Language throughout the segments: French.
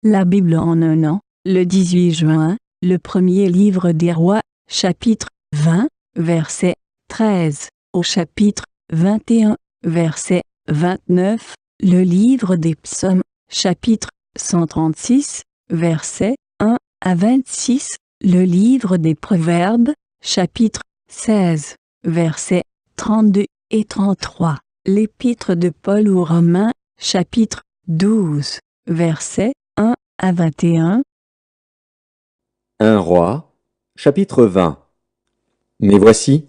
La Bible en un an, le 18 juin, le premier livre des rois, chapitre 20, verset 13, au chapitre 21, verset 29, le livre des psaumes, chapitre 136, verset 1 à 26, le livre des proverbes, chapitre 16, versets 32 et 33, l'épître de Paul aux Romains, chapitre 12, versets 1 à 21. 1 Roi, chapitre 20. Mais voici,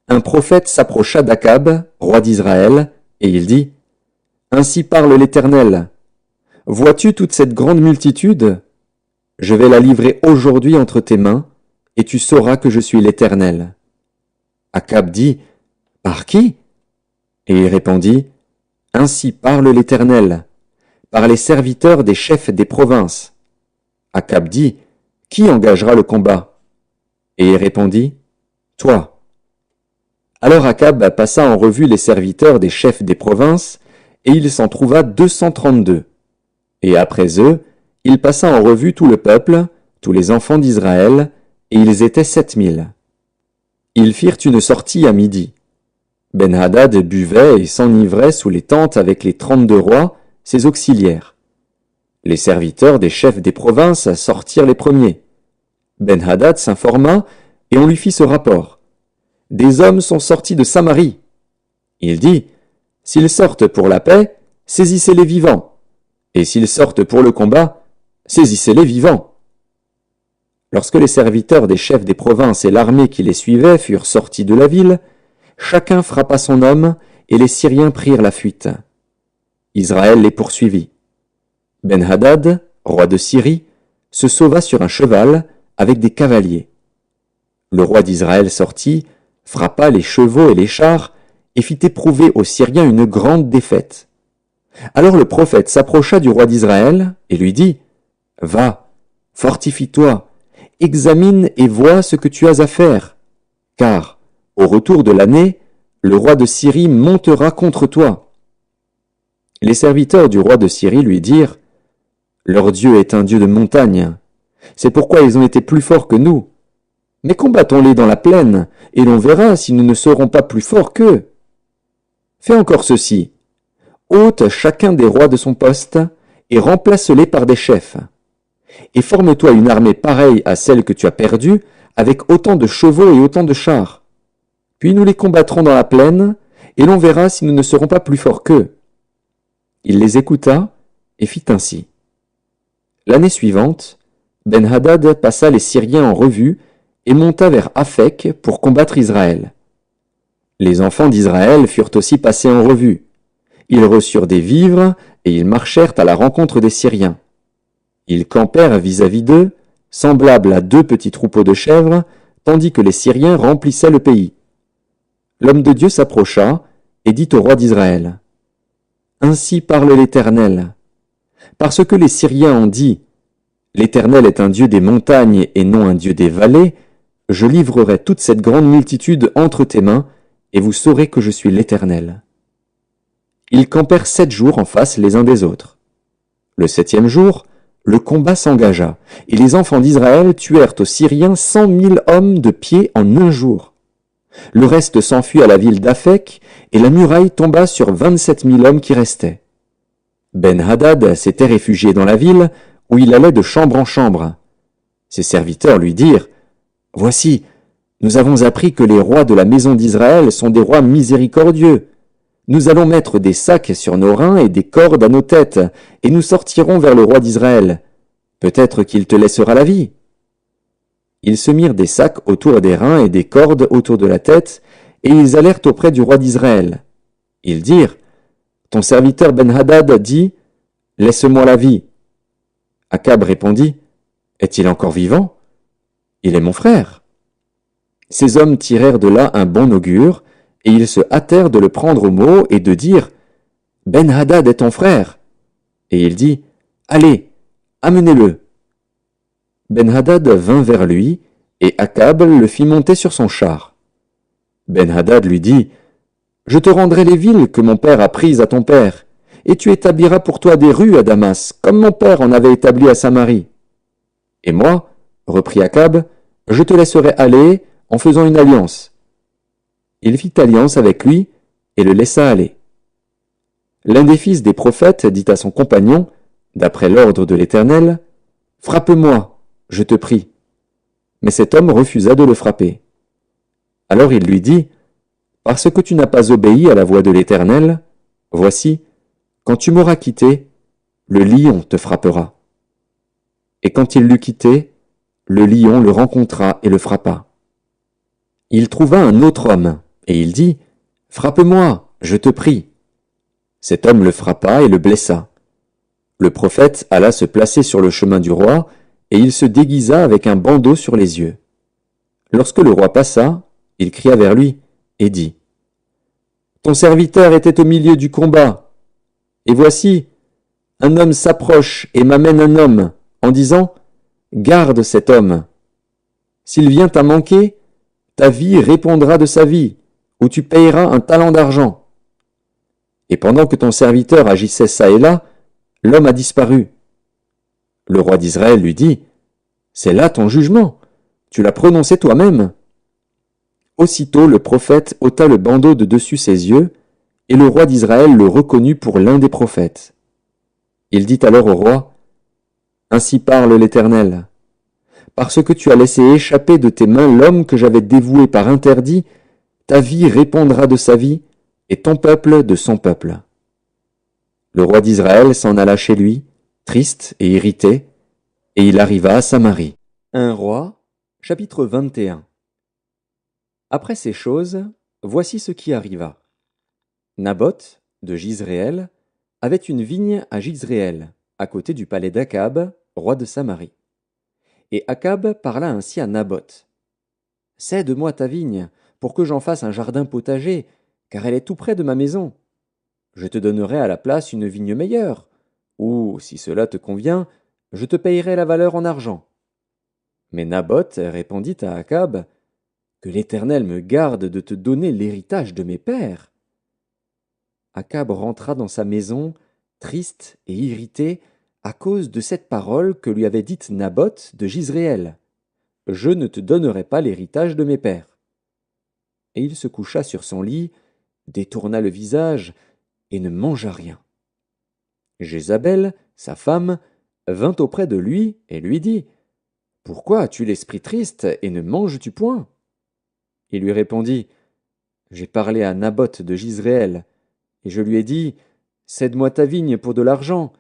un prophète s'approcha d'Akab, roi d'Israël, et il dit, « Ainsi parle l'Éternel. Vois-tu toute cette grande multitude? Je vais la livrer aujourd'hui entre tes mains, et tu sauras que je suis l'Éternel. » Akab dit, « Par qui? » Et il répondit, « Ainsi parle l'Éternel, par les serviteurs des chefs des provinces. » Akab dit, « Qui engagera le combat? » Et il répondit, « Toi. » Alors Akab passa en revue les serviteurs des chefs des provinces, et il s'en trouva 232. Et après eux, il passa en revue tout le peuple, tous les enfants d'Israël, et ils étaient 7000. Ils firent une sortie à midi. Ben-Hadad buvait et s'enivrait sous les tentes avec les 32 rois, ses auxiliaires. Les serviteurs des chefs des provinces sortirent les premiers. Ben-Hadad s'informa, et on lui fit ce rapport. « Des hommes sont sortis de Samarie. » Il dit, « S'ils sortent pour la paix, saisissez-les vivants. Et s'ils sortent pour le combat, saisissez-les vivants. » Lorsque les serviteurs des chefs des provinces et l'armée qui les suivait furent sortis de la ville, chacun frappa son homme, et les Syriens prirent la fuite. Israël les poursuivit. Ben-Hadad, roi de Syrie, se sauva sur un cheval avec des cavaliers. Le roi d'Israël sortit, frappa les chevaux et les chars, et fit éprouver aux Syriens une grande défaite. Alors le prophète s'approcha du roi d'Israël et lui dit, « Va, fortifie-toi, examine et vois ce que tu as à faire, car, au retour de l'année, le roi de Syrie montera contre toi. » Les serviteurs du roi de Syrie lui dirent, « Leur Dieu est un Dieu de montagne. C'est pourquoi ils ont été plus forts que nous. Mais combattons-les dans la plaine, et l'on verra si nous ne serons pas plus forts qu'eux. Fais encore ceci. Ôte chacun des rois de son poste, et remplace-les par des chefs. Et forme-toi une armée pareille à celle que tu as perdue, avec autant de chevaux et autant de chars. Puis nous les combattrons dans la plaine, et l'on verra si nous ne serons pas plus forts qu'eux. » Il les écouta, et fit ainsi. L'année suivante, Ben-Hadad passa les Syriens en revue, et monta vers Aphek pour combattre Israël. Les enfants d'Israël furent aussi passés en revue. Ils reçurent des vivres, et ils marchèrent à la rencontre des Syriens. Ils campèrent vis-à-vis d'eux, semblables à 2 petits troupeaux de chèvres, tandis que les Syriens remplissaient le pays. L'homme de Dieu s'approcha, et dit au roi d'Israël, « Ainsi parle l'Éternel. Parce que les Syriens ont dit, « L'Éternel est un Dieu des montagnes et non un Dieu des vallées », je livrerai toute cette grande multitude entre tes mains, et vous saurez que je suis l'Éternel. » Ils campèrent 7 jours en face les uns des autres. Le 7e jour, le combat s'engagea, et les enfants d'Israël tuèrent aux Syriens 100 000 hommes de pied en un jour. Le reste s'enfuit à la ville d'Aphek, et la muraille tomba sur 27 000 hommes qui restaient. Ben-Hadad s'était réfugié dans la ville, où il allait de chambre en chambre. Ses serviteurs lui dirent, « Voici, nous avons appris que les rois de la maison d'Israël sont des rois miséricordieux. Nous allons mettre des sacs sur nos reins et des cordes à nos têtes, et nous sortirons vers le roi d'Israël. Peut-être qu'il te laissera la vie. » Ils se mirent des sacs autour des reins et des cordes autour de la tête, et ils allèrent auprès du roi d'Israël. Ils dirent, « Ton serviteur Ben-Hadad dit, « Laisse-moi la vie. » Akab répondit, « Est-il encore vivant? Il est mon frère. » Ces hommes tirèrent de là un bon augure, et ils se hâtèrent de le prendre au mot et de dire, « Ben-Hadad est ton frère. » Et il dit, « Allez, amenez-le. » Ben-Hadad vint vers lui, et Akab le fit monter sur son char. Ben-Hadad lui dit, « Je te rendrai les villes que mon père a prises à ton père, et tu établiras pour toi des rues à Damas, comme mon père en avait établi à Samarie. Et moi, reprit Akab, je te laisserai aller en faisant une alliance. Il fit alliance avec lui et le laissa aller. L'un des fils des prophètes dit à son compagnon, d'après l'ordre de l'Éternel, « Frappe-moi, je te prie. » Mais cet homme refusa de le frapper. Alors il lui dit, « Parce que tu n'as pas obéi à la voix de l'Éternel, voici, quand tu m'auras quitté, le lion te frappera. » Et quand il l'eut quitté, le lion le rencontra et le frappa. Il trouva un autre homme, et il dit, « Frappe-moi, je te prie. » Cet homme le frappa et le blessa. Le prophète alla se placer sur le chemin du roi, et il se déguisa avec un bandeau sur les yeux. Lorsque le roi passa, il cria vers lui, et dit, « Ton serviteur était au milieu du combat, et voici, un homme s'approche et m'amène un homme, en disant, « Garde cet homme. S'il vient à manquer, ta vie répondra de sa vie, ou tu payeras un talent d'argent. » Et pendant que ton serviteur agissait çà et là, l'homme a disparu. Le roi d'Israël lui dit, « C'est là ton jugement, tu l'as prononcé toi-même. » Aussitôt le prophète ôta le bandeau de dessus ses yeux, et le roi d'Israël le reconnut pour l'un des prophètes. Il dit alors au roi, « Ainsi parle l'Éternel. Parce que tu as laissé échapper de tes mains l'homme que j'avais dévoué par interdit, ta vie répondra de sa vie, et ton peuple de son peuple. » Le roi d'Israël s'en alla chez lui, triste et irrité, et il arriva à Samarie. 1 Roi, chapitre 21. Après ces choses, voici ce qui arriva. Naboth, de Jizréel, avait une vigne à Jizréel, à côté du palais d'Akab, roi de Samarie. Et Akab parla ainsi à Naboth. « Cède-moi ta vigne, pour que j'en fasse un jardin potager, car elle est tout près de ma maison. Je te donnerai à la place une vigne meilleure, ou, si cela te convient, je te payerai la valeur en argent. » Mais Naboth répondit à Akab, « Que l'Éternel me garde de te donner l'héritage de mes pères. » Akab rentra dans sa maison, triste et irrité, à cause de cette parole que lui avait dite Naboth de Jizréel. « Je ne te donnerai pas l'héritage de mes pères. » Et il se coucha sur son lit, détourna le visage, et ne mangea rien. Jézabel, sa femme, vint auprès de lui et lui dit, « Pourquoi as-tu l'esprit triste et ne manges-tu point ?» Il lui répondit, « J'ai parlé à Naboth de Jizréel, et je lui ai dit, « Cède-moi ta vigne pour de l'argent,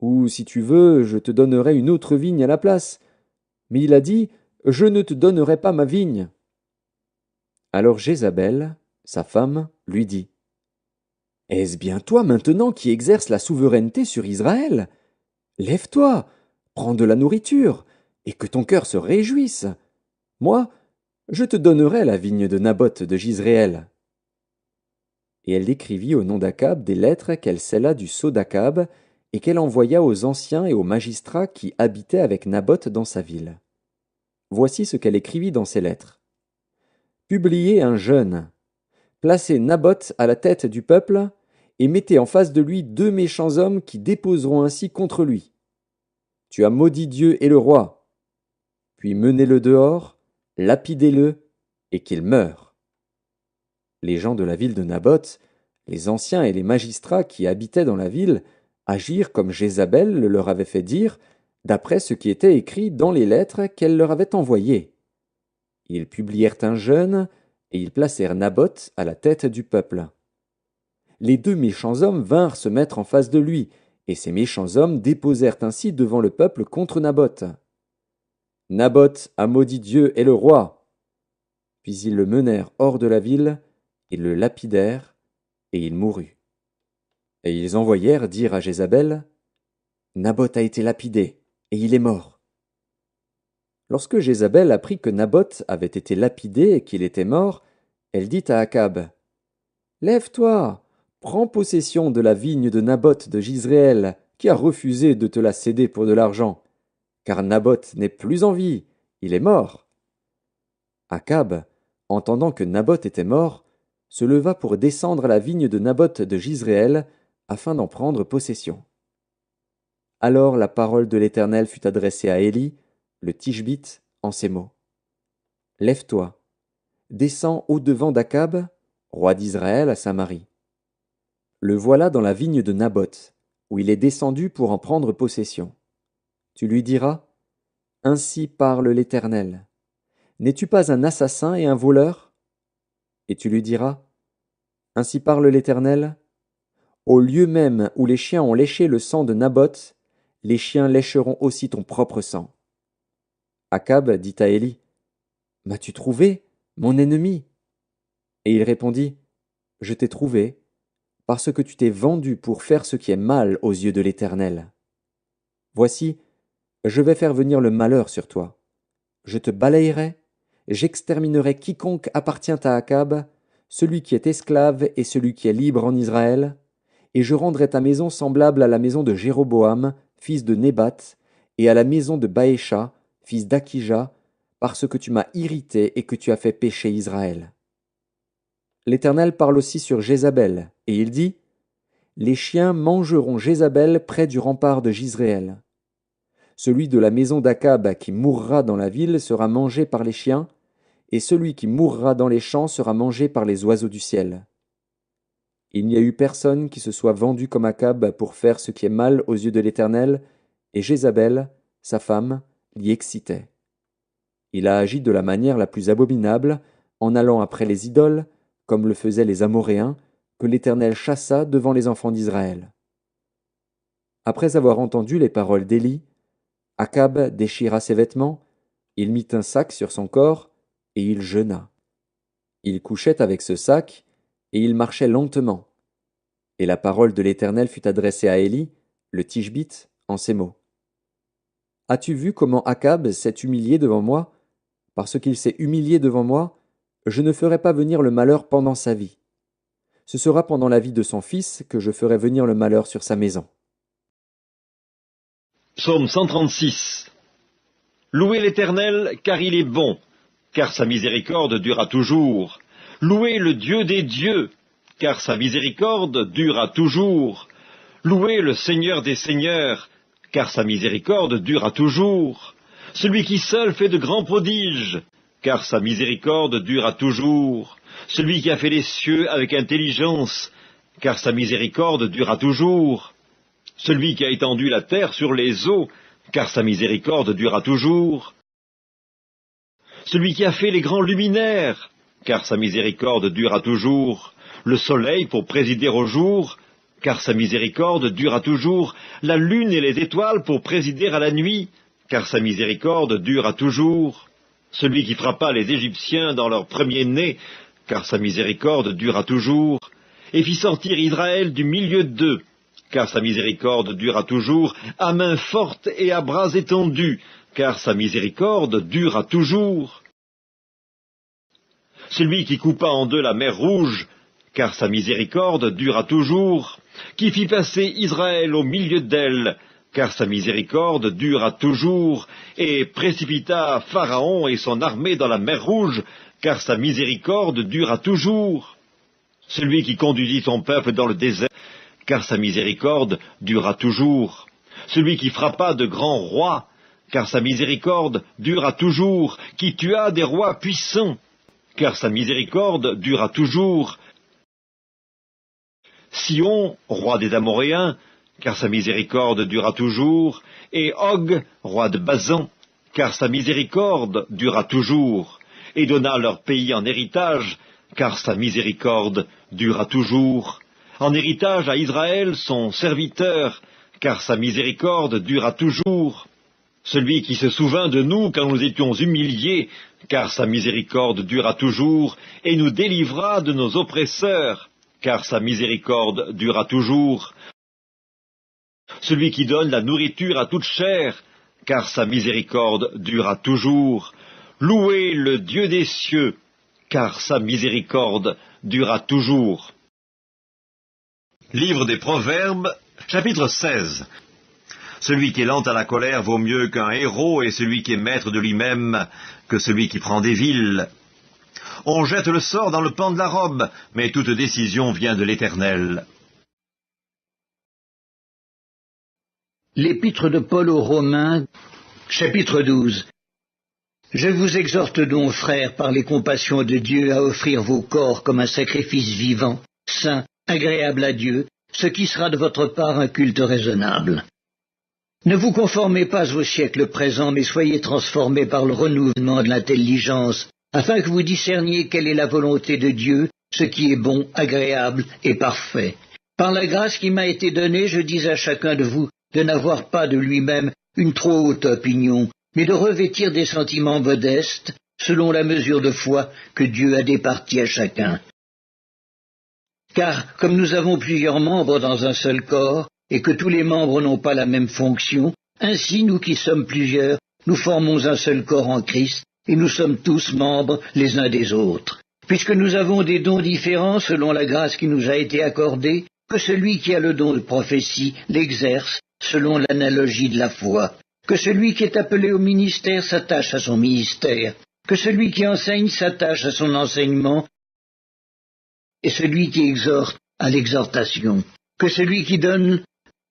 ou si tu veux, je te donnerai une autre vigne à la place. » Mais il a dit, « Je ne te donnerai pas ma vigne. » Alors Jézabel, sa femme, lui dit, « Est-ce bien toi maintenant qui exerces la souveraineté sur Israël? Lève-toi, prends de la nourriture, et que ton cœur se réjouisse. Moi, je te donnerai la vigne de Naboth de Jizréel. » Et elle écrivit au nom d'Akab des lettres qu'elle scella du sceau d'Akab, et qu'elle envoya aux anciens et aux magistrats qui habitaient avec Naboth dans sa ville. Voici ce qu'elle écrivit dans ces lettres. Publiez un jeûne. Placez Naboth à la tête du peuple, et mettez en face de lui 2 méchants hommes qui déposeront ainsi contre lui. Tu as maudit Dieu et le roi. Puis menez-le dehors, lapidez-le, et qu'il meure. Les gens de la ville de Naboth, les anciens et les magistrats qui habitaient dans la ville, agirent comme Jézabel le leur avait fait dire, d'après ce qui était écrit dans les lettres qu'elle leur avait envoyées. Ils publièrent un jeûne, et ils placèrent Naboth à la tête du peuple. Les 2 méchants hommes vinrent se mettre en face de lui, et ces méchants hommes déposèrent ainsi devant le peuple contre Naboth. Naboth a maudit Dieu et le roi. Puis ils le menèrent hors de la ville, ils le lapidèrent, et il mourut. Et ils envoyèrent dire à Jézabel, Naboth a été lapidé, et il est mort. Lorsque Jézabel apprit que Naboth avait été lapidé et qu'il était mort, elle dit à Akab, Lève-toi, prends possession de la vigne de Naboth de Jizréel, qui a refusé de te la céder pour de l'argent, car Naboth n'est plus en vie, il est mort. Akab, entendant que Naboth était mort, se leva pour descendre à la vigne de Naboth de Jizréel, afin d'en prendre possession. Alors la parole de l'Éternel fut adressée à Élie, le Tishbite, en ces mots. Lève-toi, descends au-devant d'Akab, roi d'Israël, à Samarie. Le voilà dans la vigne de Naboth, où il est descendu pour en prendre possession. Tu lui diras, Ainsi parle l'Éternel. N'es-tu pas un assassin et un voleur? Et tu lui diras, Ainsi parle l'Éternel. Au lieu même où les chiens ont léché le sang de Naboth, les chiens lécheront aussi ton propre sang. Akab dit à Élie, M'as-tu trouvé, mon ennemi? Et il répondit, Je t'ai trouvé, parce que tu t'es vendu pour faire ce qui est mal aux yeux de l'Éternel. Voici, je vais faire venir le malheur sur toi. Je te balayerai, j'exterminerai quiconque appartient à Akab, celui qui est esclave et celui qui est libre en Israël, et je rendrai ta maison semblable à la maison de Jéroboam, fils de Nébat, et à la maison de Baécha, fils d'Akija, parce que tu m'as irrité et que tu as fait pécher Israël. L'Éternel parle aussi sur Jézabel, et il dit, Les chiens mangeront Jézabel près du rempart de Jizréel. Celui de la maison d'Akab qui mourra dans la ville sera mangé par les chiens, et celui qui mourra dans les champs sera mangé par les oiseaux du ciel. Il n'y a eu personne qui se soit vendu comme Akab pour faire ce qui est mal aux yeux de l'Éternel, et Jézabel, sa femme, l'y excitait. Il a agi de la manière la plus abominable, en allant après les idoles, comme le faisaient les Amoréens, que l'Éternel chassa devant les enfants d'Israël. Après avoir entendu les paroles d'Élie, Akab déchira ses vêtements, il mit un sac sur son corps, et il jeûna. Il couchait avec ce sac, et il marchait lentement. Et la parole de l'Éternel fut adressée à Élie, le Tishbite, en ces mots. As-tu vu comment Akab s'est humilié devant moi? Parce qu'il s'est humilié devant moi, je ne ferai pas venir le malheur pendant sa vie. Ce sera pendant la vie de son fils que je ferai venir le malheur sur sa maison. Psaume 136. Louez l'Éternel, car il est bon, car sa miséricorde durera toujours. Louez le Dieu des dieux, car sa miséricorde durera toujours. Louez le Seigneur des seigneurs, car sa miséricorde durera toujours. Celui qui seul fait de grands prodiges, car sa miséricorde durera toujours. Celui qui a fait les cieux avec intelligence, car sa miséricorde durera toujours. Celui qui a étendu la terre sur les eaux, car sa miséricorde durera toujours. Celui qui a fait les grands luminaires, car sa miséricorde durera toujours. Le soleil pour présider au jour, car sa miséricorde durera toujours. La lune et les étoiles pour présider à la nuit, car sa miséricorde durera toujours. Celui qui frappa les Égyptiens dans leur premier-né, car sa miséricorde durera toujours. Et fit sortir Israël du milieu d'eux, car sa miséricorde durera toujours, à main forte et à bras étendus, car sa miséricorde durera toujours. Celui qui coupa en deux la mer Rouge, car sa miséricorde durera toujours, qui fit passer Israël au milieu d'elle, car sa miséricorde durera toujours, et précipita Pharaon et son armée dans la mer Rouge, car sa miséricorde durera toujours. Celui qui conduisit son peuple dans le désert, car sa miséricorde durera toujours. Celui qui frappa de grands rois, car sa miséricorde durera toujours, qui tua des rois puissants, car sa miséricorde durera toujours. Sion, roi des Amoréens, car sa miséricorde durera toujours, et Og, roi de Basan, car sa miséricorde durera toujours, et donna leur pays en héritage, car sa miséricorde durera toujours. En héritage à Israël son serviteur, car sa miséricorde durera toujours. Celui qui se souvint de nous quand nous étions humiliés, car sa miséricorde durera toujours, et nous délivra de nos oppresseurs, car sa miséricorde durera toujours. Celui qui donne la nourriture à toute chair, car sa miséricorde durera toujours. Louez le Dieu des cieux, car sa miséricorde durera toujours. Livre des Proverbes, chapitre 16. Celui qui est lent à la colère vaut mieux qu'un héros, et celui qui est maître de lui-même que celui qui prend des villes. On jette le sort dans le pan de la robe, mais toute décision vient de l'Éternel. L'épître de Paul aux Romains, chapitre 12. Je vous exhorte donc, frères, par les compassions de Dieu, à offrir vos corps comme un sacrifice vivant, saint, agréable à Dieu, ce qui sera de votre part un culte raisonnable. Ne vous conformez pas au siècle présent, mais soyez transformés par le renouvellement de l'intelligence, afin que vous discerniez quelle est la volonté de Dieu, ce qui est bon, agréable et parfait. Par la grâce qui m'a été donnée, je dis à chacun de vous de n'avoir pas de lui-même une trop haute opinion, mais de revêtir des sentiments modestes, selon la mesure de foi que Dieu a départie à chacun. Car, comme nous avons plusieurs membres dans un seul corps, et que tous les membres n'ont pas la même fonction, ainsi nous qui sommes plusieurs, nous formons un seul corps en Christ, et nous sommes tous membres les uns des autres. Puisque nous avons des dons différents selon la grâce qui nous a été accordée, que celui qui a le don de prophétie l'exerce selon l'analogie de la foi, que celui qui est appelé au ministère s'attache à son ministère, que celui qui enseigne s'attache à son enseignement, et celui qui exhorte à l'exhortation, que celui qui donne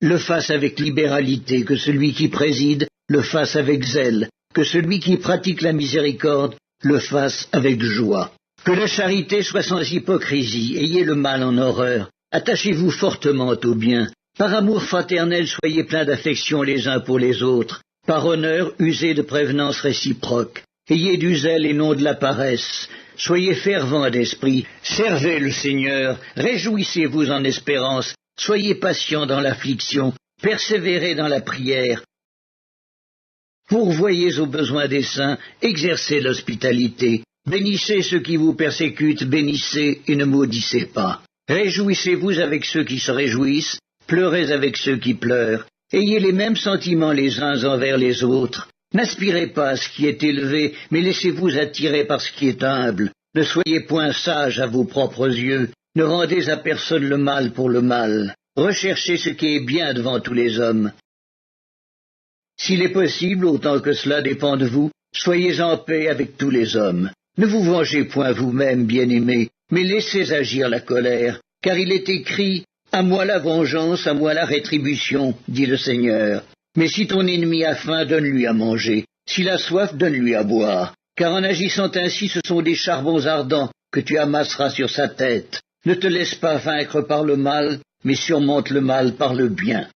le fasse avec libéralité, que celui qui préside le fasse avec zèle, que celui qui pratique la miséricorde le fasse avec joie. Que la charité soit sans hypocrisie, ayez le mal en horreur, attachez-vous fortement au bien. Par amour fraternel, soyez pleins d'affection les uns pour les autres. Par honneur, usez de prévenance réciproque. Ayez du zèle et non de la paresse. Soyez fervents d'esprit. Servez le Seigneur. Réjouissez-vous en espérance. Soyez patients dans l'affliction. Persévérez dans la prière. Pourvoyez aux besoins des saints. Exercez l'hospitalité. Bénissez ceux qui vous persécutent. Bénissez et ne maudissez pas. Réjouissez-vous avec ceux qui se réjouissent. Pleurez avec ceux qui pleurent. Ayez les mêmes sentiments les uns envers les autres. N'aspirez pas à ce qui est élevé, mais laissez-vous attirer par ce qui est humble. Ne soyez point sages à vos propres yeux. Ne rendez à personne le mal pour le mal. Recherchez ce qui est bien devant tous les hommes. S'il est possible, autant que cela dépend de vous, soyez en paix avec tous les hommes. Ne vous vengez point vous-même, bien-aimés, mais laissez agir la colère, car il est écrit « À moi la vengeance, à moi la rétribution, dit le Seigneur. Mais si ton ennemi a faim, donne-lui à manger. S'il a soif, donne-lui à boire. Car en agissant ainsi, ce sont des charbons ardents que tu amasseras sur sa tête. Ne te laisse pas vaincre par le mal, mais surmonte le mal par le bien.